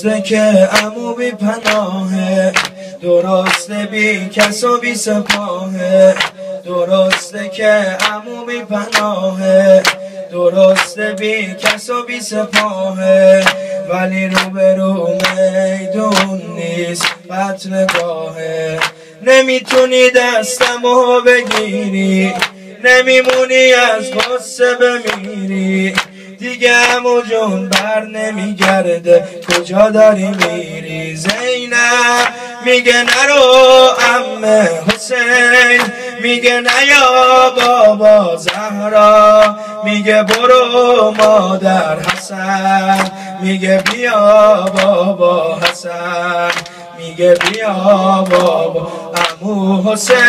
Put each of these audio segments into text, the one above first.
درسته که عمو بی پناهه، درسته بی کس و بی سپاهه، درسته که عمو بی پناهه، درسته بی کس و بی سپاهه، ولی روبرو میدون نیست قتلگاهه. نمیتونی دستمو بگیری، نمیمونی از غصه بمیری، دیگه عمو جون بر نمیگرده کجا داری میری. زینب میگه نرو عمه حسین، میگه نیا بابا زهرا، میگه برو مادر حسن، میگه بیا بابا حسن، میگه بیا بابا عمو حسین.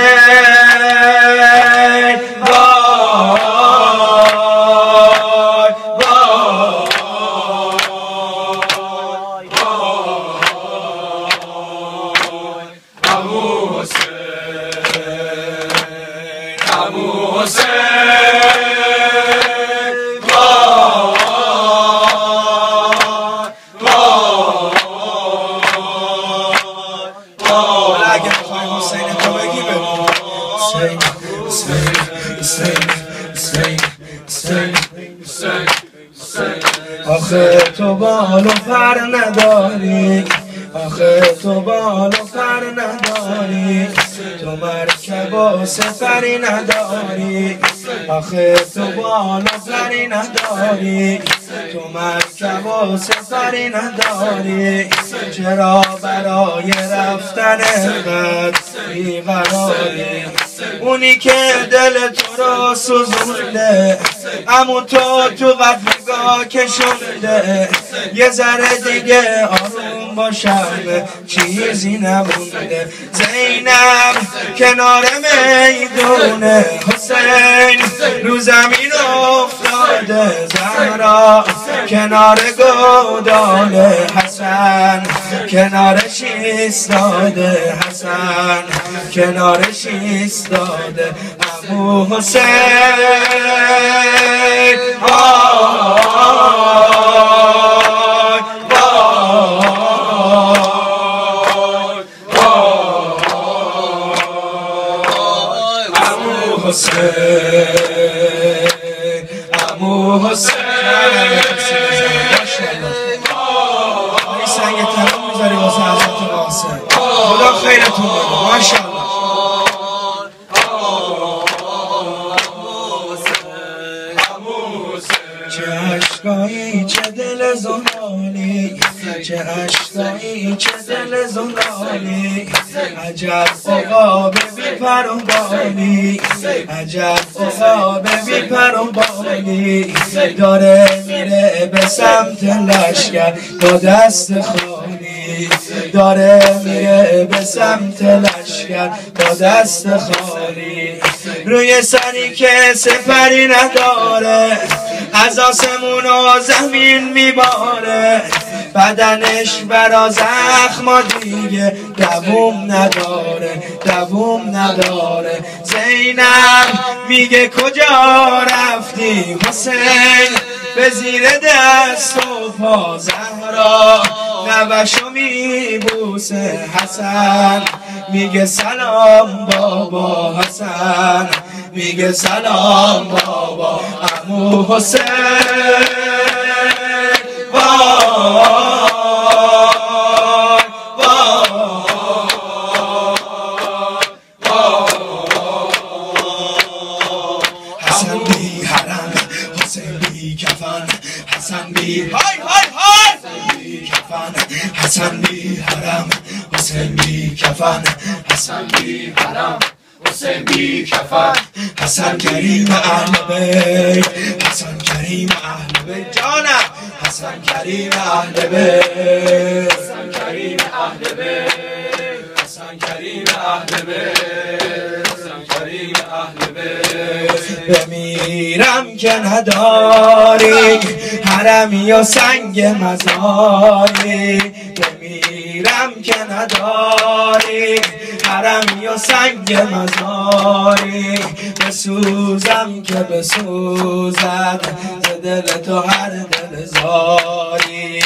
آخه تو بال و پر نداری، آخه تو بال و پر نداری، تو مرکب و سفری نداری، آخه تو بال و پری نداری، تو مرکب و سفری نداری، چرا برای رفتن قد بیقراری؟ اونی که دل تو رو سوزونده عمو تو قفلگاه کشونده، یه ذره دیگه آروم باشم چیزی نمونده. زینب کنار میدون حسین رو زمین افتاده، زهرا کنار گودال حسن، کنارش ایستاده حسن، کنارش ایستاده عمو حسین. عمو حسین این سنگ تمام میذاری واسه حضرت قاسم، خدا خیرتون بده ماشاءالله. چه اشکایی چه دل زنانی، چه اشکایی چه دل زنانی، عجب عقاب بی پر و بالی، عجب عقاب بی پر و بالی، داره میره به سمت لشکر با دست خالی، داره میره به سمت لشکر با دست خالی، روی سری که سپری نداره از آسمون و زمین میباره، بدنش برا زخم دیگه دووم نداره، دووم نداره. زینب میگه کجا رفتی حسین، به زیر دست و پا زهرا، نوشو میبوسه حسن، میگه سلام بابا حسن، میگه سلام بابا عمو حسین. حسن بی حرم حسین بی کفن، حسن بی های های های بی کفن، حسن بی حرم حسین بی کفن، حسن بی حرم حسین بی کفن، حسن کریم اهل بیت، حسن کریم اهل بیت جانم، حسن کریم اهل بیت، حسن کریم اهل بیت، حسن کریم اهل بیت، حسن کریم اهل بیت. بمیرم که نداری حرمی و سنگ مزاری، بمیرم که نداری حرمی و سنگ مزاری، بسوزم که بسوزد ز دل تو هر دل زاری.